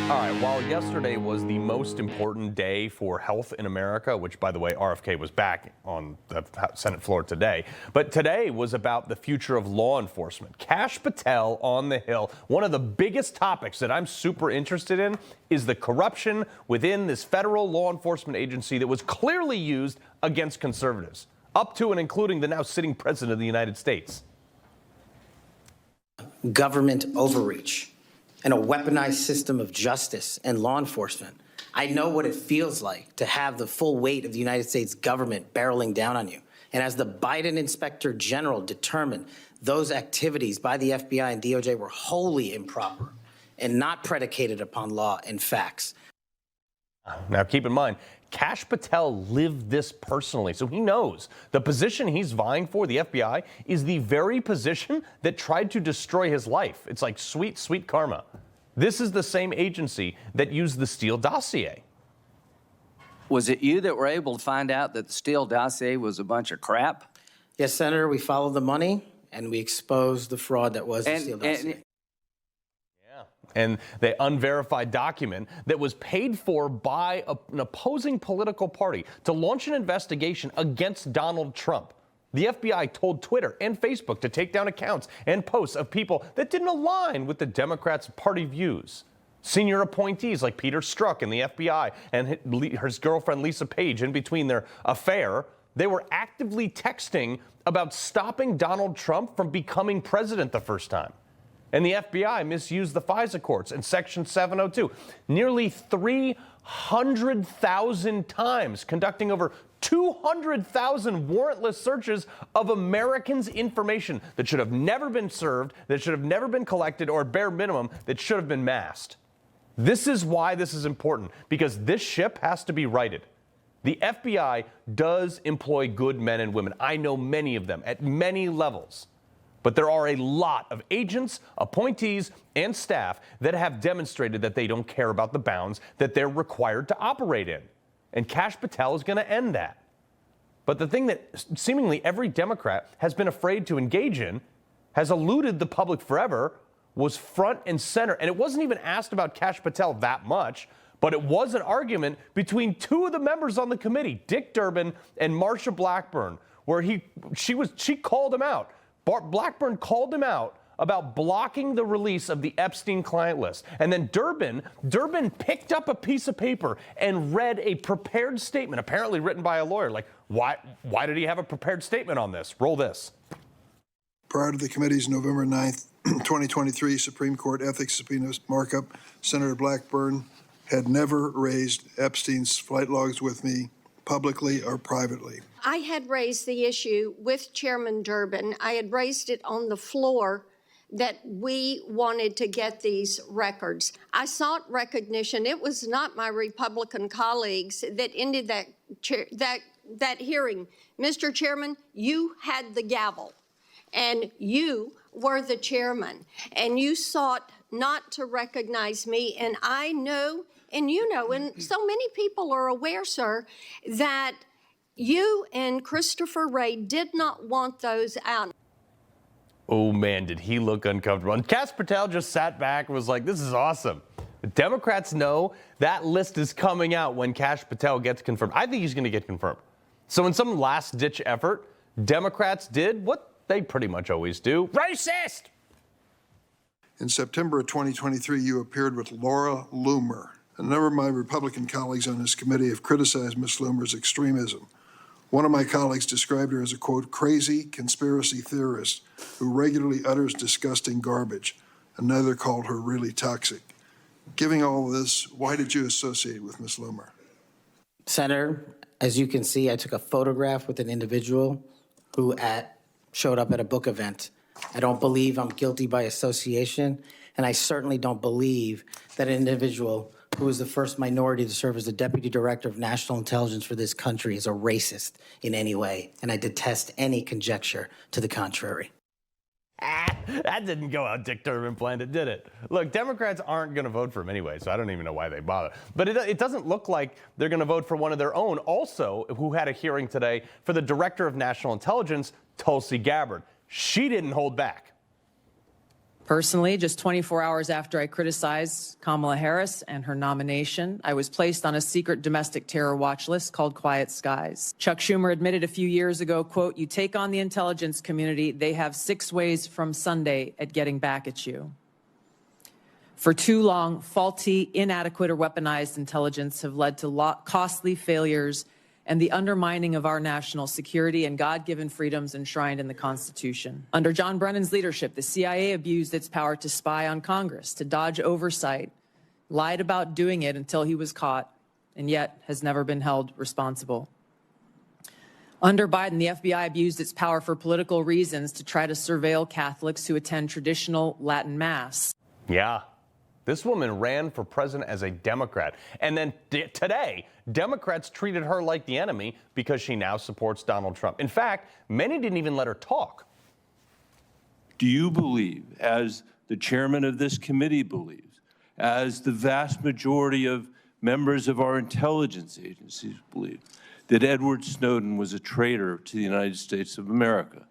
All right, while yesterday was the most important day for health in America, which, by the way, RFK was back on the Senate floor today, but today was about the future of law enforcement. Kash Patel on the Hill. One of the biggest topics that I'm super interested in is the corruption within this federal law enforcement agency that was clearly used against conservatives, up to and including the now sitting president of the United States. Government overreach and a weaponized system of justice and law enforcement. I know what it feels like to have the full weight of the United States government barreling down on you. And as the Biden Inspector General determined, those activities by the FBI and DOJ were wholly improper and not predicated upon law and facts. Now, keep in mind, Kash Patel lived this personally, so he knows the position he's vying for, the FBI, is the very position that tried to destroy his life. It's like sweet, sweet karma. This is the same agency that used the Steele dossier. Was it you that were able to find out that the Steele dossier was a bunch of crap? Yes, Senator, we followed the money and we exposed the fraud that was the Steele dossier. And the unverified document that was paid for by an opposing political party to launch an investigation against Donald Trump. The FBI told Twitter and Facebook to take down accounts and posts of people that didn't align with the Democrats' party views. Senior appointees like Peter Strzok in the FBI and his girlfriend Lisa Page, in between their affair, they were actively texting about stopping Donald Trump from becoming president the first time. And the FBI misused the FISA courts in Section 702 nearly 300,000 times, conducting over 200,000 warrantless searches of Americans' information that should have never been served, that should have never been collected, or at bare minimum, that should have been masked. This is why this is important, because this ship has to be righted. The FBI does employ good men and women. I know many of them at many levels. But there are a lot of agents, appointees, and staff that have demonstrated that they don't care about the bounds that they're required to operate in. And Kash Patel is going to end that. But the thing that seemingly every Democrat has been afraid to engage in, has eluded the public forever, was front and center. And it wasn't even asked about Kash Patel that much, but it was an argument between two of the members on the committee, Dick Durbin and Marsha Blackburn, where she called him out. Blackburn called him out about blocking the release of the Epstein client list. And then Durbin picked up a piece of paper and read a prepared statement, apparently written by a lawyer. Like, why did he have a prepared statement on this? Roll this. Prior to the committee's November 9th, 2023 Supreme Court ethics subpoena markup, Senator Blackburn had never raised Epstein's flight logs with me, publicly or privately. I had raised the issue with Chairman Durbin. I had raised it on the floor that we wanted to get these records. I sought recognition. It was not my Republican colleagues that ended that hearing. Mr. Chairman, you had the gavel, and you were the chairman, and you sought not to recognize me. And I know, and you know, and so many people are aware, sir, that you and Christopher Wray did not want those out. Oh, man, did he look uncomfortable. And Kash Patel just sat back and was like, this is awesome. The Democrats know that list is coming out when Kash Patel gets confirmed. I think he's going to get confirmed. So in some last-ditch effort, Democrats did what they pretty much always do. Racist! In September of 2023, you appeared with Laura Loomer. A number of my Republican colleagues on this committee have criticized Ms. Loomer's extremism. One of my colleagues described her as a, quote, crazy conspiracy theorist who regularly utters disgusting garbage. Another called her really toxic. Given all this, why did you associate with Ms. Loomer? Senator, as you can see, I took a photograph with an individual who showed up at a book event. I don't believe I'm guilty by association, and I certainly don't believe that an individual who was the first minority to serve as the Deputy Director of National Intelligence for this country is a racist in any way, and I detest any conjecture to the contrary. That didn't go how Dick Durbin planned it, did it? Look, Democrats aren't going to vote for him anyway, so I don't even know why they bother. But it doesn't look like they're going to vote for one of their own, also, who had a hearing today for the Director of National Intelligence, Tulsi Gabbard. She didn't hold back. Personally, just 24 hours after I criticized Kamala Harris and her nomination, I was placed on a secret domestic terror watch list called Quiet Skies. Chuck Schumer admitted a few years ago, quote, "You take on the intelligence community, they have 6 ways from Sunday at getting back at you." For too long, faulty, inadequate, or weaponized intelligence have led to costly failures and the undermining of our national security and God-given freedoms enshrined in the Constitution. Under John Brennan's leadership, the CIA abused its power to spy on Congress, to dodge oversight, lied about doing it until he was caught, and yet has never been held responsible. Under Biden, the FBI abused its power for political reasons to try to surveil Catholics who attend traditional Latin Mass. Yeah. This woman ran for president as a Democrat. And then today, Democrats treated her like the enemy because she now supports Donald Trump. In fact, many didn't even let her talk. Do you believe, as the chairman of this committee believes, as the vast majority of members of our intelligence agencies believe, that Edward Snowden was a traitor to the United States of America?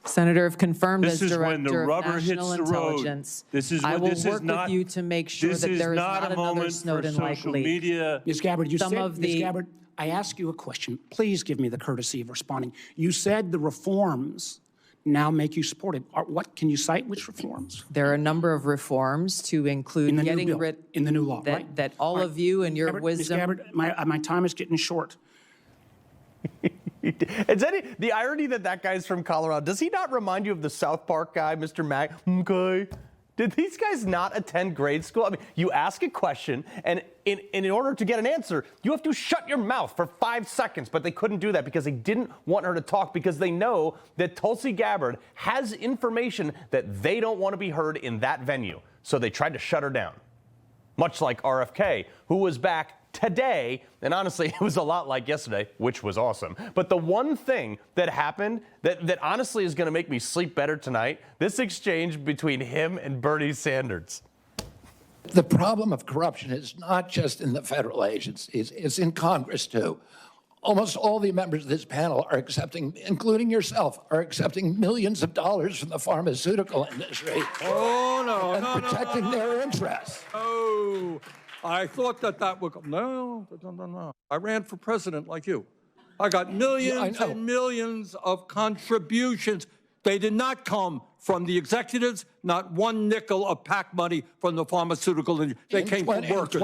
Senator, if confirmed as This is when the Director of rubber hits National the road. Intelligence, This is I when will this work is not, with you to make sure this that is there is not not a another moment for Snowden-like social leak. media. Ms. Gabbard, you Some said, of Ms. the- Gabbard, I ask you a question. Please give me the courtesy of responding. You said the reforms now make you support it. What can you cite? Which reforms? There are a number of reforms to include In the new getting bill, rid in the new law, that, right? that all of you and your Ms. wisdom. Gabbard, my time is getting short. The irony that guy's from Colorado, does he not remind you of the South Park guy, Mr. Mac? Okay. Did these guys not attend grade school? I mean, you ask a question, and in order to get an answer, you have to shut your mouth for 5 seconds. But they couldn't do that because they didn't want her to talk, because they know that Tulsi Gabbard has information that they don't want to be heard in that venue. So they tried to shut her down. Much like RFK, who was back today, and honestly, it was a lot like yesterday, which was awesome. But the one thing that happened that honestly is going to make me sleep better tonight, this exchange between him and Bernie Sanders. The problem of corruption is not just in the federal agencies, it's in Congress too. Almost all the members of this panel are accepting, including yourself, are accepting millions of dollars from the pharmaceutical industry. Oh, no, and no, protecting no, their interests. Oh, I thought that would come. No. I ran for president like you. I got millions and millions of contributions. They did not come from the executives, not one nickel of PAC money from the pharmaceutical industry. They came from workers.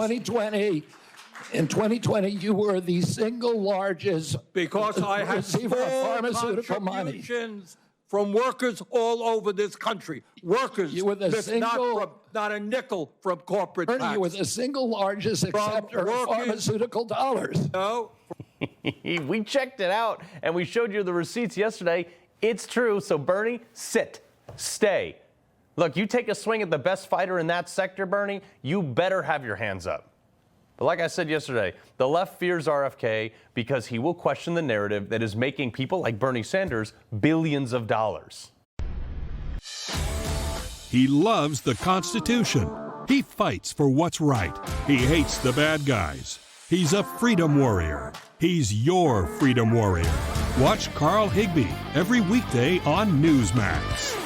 In 2020, you were the single largest Because I had receiver of small pharmaceutical money. contributions from workers all over this country. Workers, You were the not a nickel from corporate Bernie, PACs. you were the single largest acceptor of pharmaceutical dollars. No. We checked it out, and we showed you the receipts yesterday. It's true. So Bernie, sit, stay. Look, you take a swing at the best fighter in that sector, Bernie, you better have your hands up. But like I said yesterday, the left fears RFK because he will question the narrative that is making people like Bernie Sanders billions of dollars. He loves the Constitution. He fights for what's right. He hates the bad guys. He's a freedom warrior. He's your freedom warrior. Watch Carl Higbie every weekday on Newsmax.